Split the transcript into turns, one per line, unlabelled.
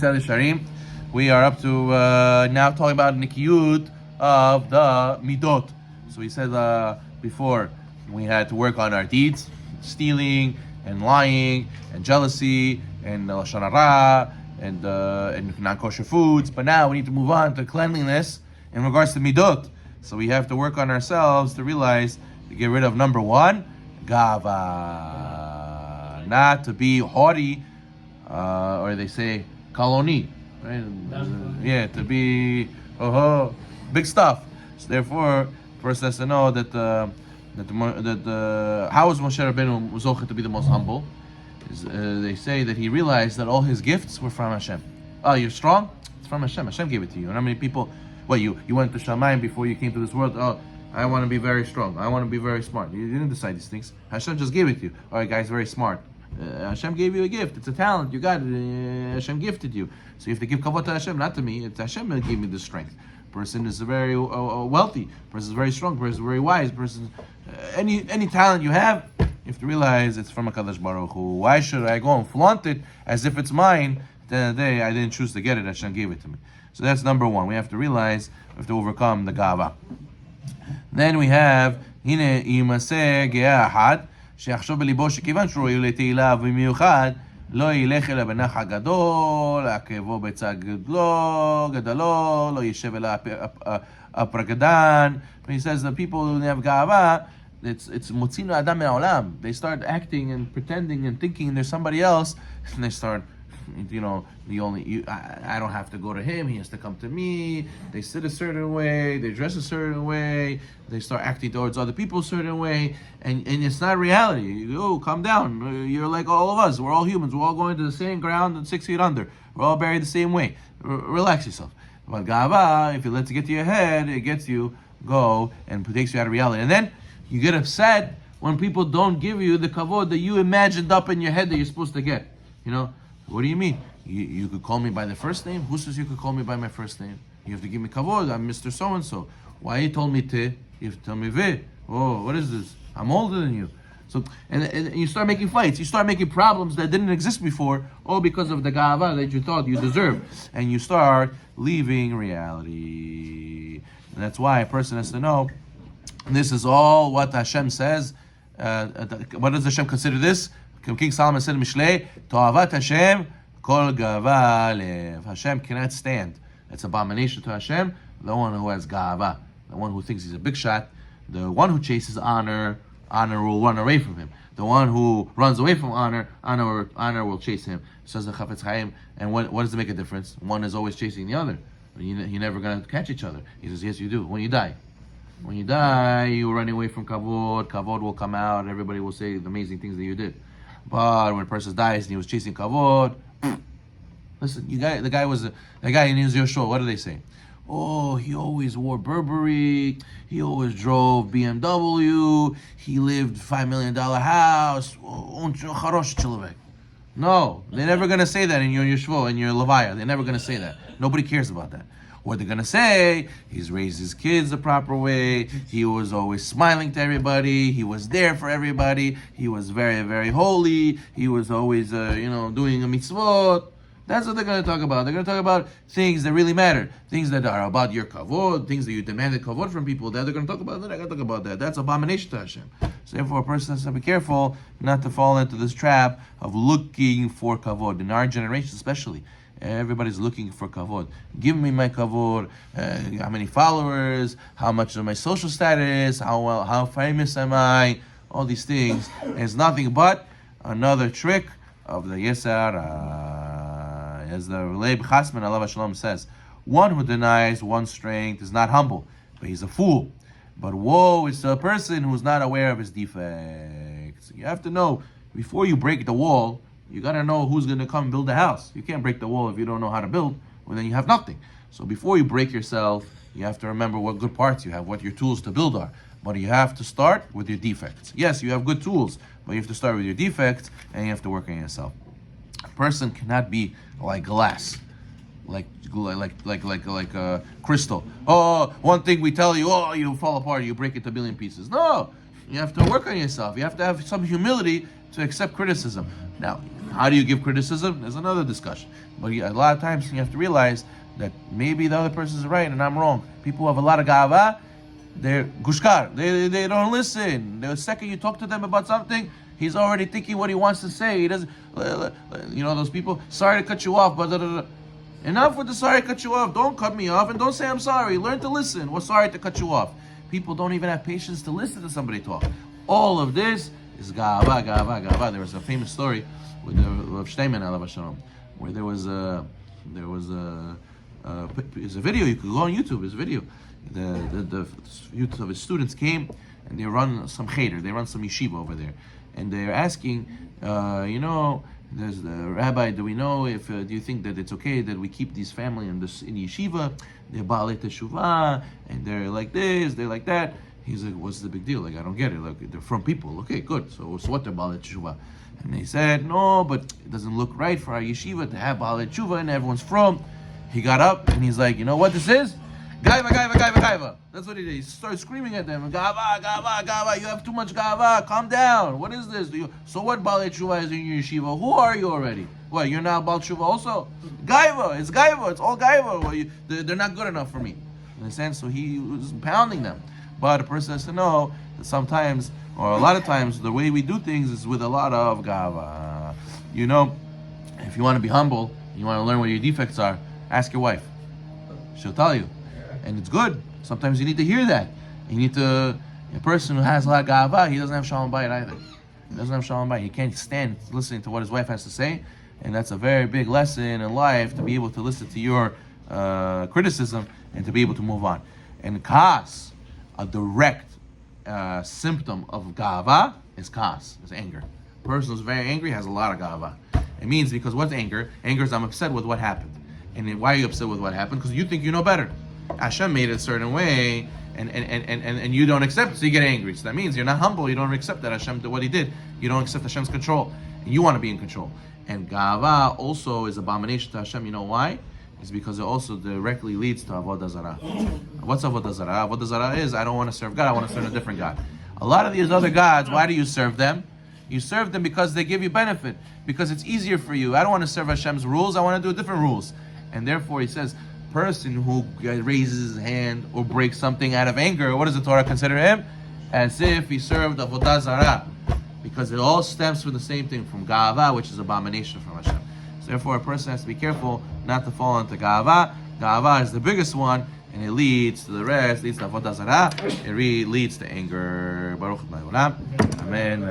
Sharim. We are up to now talking about Nikiyut of the Midot. So we said before we had to work on our deeds, stealing and lying and jealousy and lashon hara and non-kosher foods. But now we need to move on to cleanliness in regards to Midot. So we have to work on ourselves to realize to get rid of number one, gava, not to be haughty, or they say kaloni, right? Yeah, to be big stuff. So therefore, first has to know that how was Moshe Rabbeinu zochet to be the most humble? They say that he realized that all his gifts were from Hashem. Oh, you're strong? It's from Hashem. Hashem gave it to you. And how many people? Well, you went to Shamayim before you came to this world. Oh, I want to be very strong. I want to be very smart. You didn't decide these things. Hashem just gave it to you. All right, guys, very smart. Hashem gave you a gift. It's a talent. You got it. Hashem gifted you. So you have to give kavod to Hashem, not to me. It's Hashem that gave me the strength. Person is very wealthy. Person is very strong. Person is very wise. Person, any talent you have, you have to realize it's from HaKadosh Baruch Hu. Why should I go and flaunt it as if it's mine? At the end of the day, I didn't choose to get it. Hashem gave it to me. So that's number one. We have to realize we have to overcome the gava. Then we have hine imase ge'ahad. שיחשוב בליבו שכיוון שהוא ראוי לתהילה במיוחד, לא ילך אלא בנחל גדול, עקבו בצד גדלו, לא יישב אלא הפרקדן. When he says the people who have ga'ava, it's מוציאנו האדם מהעולם. They start acting and pretending and thinking there's somebody else, and they start, I don't have to go to him, he has to come to me. They sit a certain way, they dress a certain way, they start acting towards other people a certain way, and it's not reality. Calm down. You're like all of us. We're all humans. We're all going to the same ground and 6 feet under. We're all buried the same way. Relax yourself. But gava, if you let it get to your head, it gets you, go, and takes you out of reality. And then you get upset when people don't give you the kavod that you imagined up in your head that you're supposed to get. What do you mean? You could call me by the first name? Who says you could call me by my first name? You have to give me kavod. I'm Mr. So-and-so. Why you told me te? You have to tell me ve. Oh, what is this? I'm older than you. So, and you start making fights. You start making problems that didn't exist before, all because of the gava that you thought you deserved. And you start leaving reality. And that's why a person has to know, this is all what Hashem says. What does Hashem consider this? King Solomon said in Mishlei, To'avat Hashem, kol gava lev. Hashem cannot stand. It's abomination to Hashem, the one who has gava, the one who thinks he's a big shot, the one who chases honor will run away from him. The one who runs away from honor will chase him. Says the Chafetz Chaim. And what does it make a difference? One is always chasing the other. You're never going to catch each other. He says, yes, you do. When you die, you're running away from kavod. Kavod will come out. Everybody will say the amazing things that you did. But when a person dies and he was chasing kavod, listen, the guy in Yehoshua, what do they say? Oh, he always wore Burberry, he always drove BMW, he lived $5 million house. No, they're never going to say that in your Yeshua, in your Levaya. They're never going to say that. Nobody cares about that. What they're going to say, he's raised his kids the proper way, he was always smiling to everybody, he was there for everybody, he was very, very holy, he was always, doing a mitzvot. That's what they're going to talk about. They're going to talk about things that really matter, things that are about your kavod, things that you demanded kavod from people. That they're going to talk about. They're not going to talk about that. That's abomination to Hashem. So therefore, a person has to be careful not to fall into this trap of looking for kavod. In our generation especially, everybody's looking for kavod. Give me my kavod. How many followers? How much of my social status? How famous am I? All these things is nothing but another trick of the Yetzer Hara. As the Leib Chasman Alav Shalom says, one who denies one's strength is not humble, but he's a fool. But woe is to a person who's not aware of his defects. You have to know, before you break the wall, you got to know who's going to come build the house. You can't break the wall if you don't know how to build. Well, then you have nothing. So before you break yourself, you have to remember what good parts you have, what your tools to build are. But you have to start with your defects. Yes, you have good tools, but you have to start with your defects, and you have to work on yourself. A person cannot be like glass, like crystal. Oh, one thing we tell you, you fall apart, you break it to a billion pieces. No, you have to work on yourself. You have to have some humility to accept criticism. Now, How do you give criticism? There's another discussion. But a lot of times you have to realize that maybe the other person is right and I'm wrong. People who have a lot of gava, they're gushkar. They don't listen. The second you talk to them about something, he's already thinking what he wants to say. He doesn't, those people, sorry to cut you off, but enough with the sorry to cut you off. Don't cut me off and don't say I'm sorry. Learn to listen. We're sorry to cut you off. People don't even have patience to listen to somebody talk. All of this is gava, gava, gava. There was a famous story with the Rav Steinman alav hashalom, where it's a video. You could go on YouTube. It's a video. The youth of his students came and they run some cheder. They run some yeshiva over there, and they're asking, there's the rabbi. Do we know if do you think that it's okay that we keep these family in yeshiva? They're baalei teshuvah and they're like this, they're like that. He's like, what's the big deal? Like, I don't get it. Like, they're from people. Okay, good. So what they're baalei teshuvah? And they said, no, but it doesn't look right for our yeshiva to have baalei teshuvah and everyone's from. He got up and he's like, you know what this is? Gaiva, gaiva, gaiva, gaiva. That's what he did. He started screaming at them. Gava, gava, gava. You have too much gava. Calm down. What is this? So what baalei teshuvah is in your yeshiva? Who are you already? What, you're now baalei teshuvah also? Gaiva. It's gaiva. It's all gaiva. Well, they're not good enough for me. In a sense, so he was pounding them. But a person has to know that sometimes, or a lot of times, the way we do things is with a lot of gava. If you want to be humble, you want to learn what your defects are, ask your wife. She'll tell you. And it's good. Sometimes you need to hear that. A person who has a lot of gava, he doesn't have shalom bayit either. He doesn't have shalom bayit. He can't stand listening to what his wife has to say. And that's a very big lesson in life, to be able to listen to your criticism and to be able to move on. And kas, a direct symptom of gava, is kas, is anger. A person who's very angry has a lot of gava. It means, because what's anger? Anger is I'm upset with what happened. And then why are you upset with what happened? Because you think you know better. Hashem made it a certain way, and you don't accept it, so you get angry. So that means you're not humble. You don't accept that Hashem did what He did. You don't accept Hashem's control, and you want to be in control. And gava also is abomination to Hashem. You know why? It's because it also directly leads to avodah zarah. What's avodah zarah? Avodah zarah is, I don't want to serve God. I want to serve a different God. A lot of these other gods, why do you serve them? You serve them because they give you benefit, because it's easier for you. I don't want to serve Hashem's rules. I want to do different rules. And therefore, he says, person who raises his hand or breaks something out of anger, what does the Torah consider him? As if he served avodah zarah, because it all stems from the same thing, from gava, which is abomination from Hashem. So therefore, a person has to be careful not to fall into gava. Gava is the biggest one, and it leads to the rest, leads to avodah zarah. It leads to anger. Baruch Adonai Olam. Amen.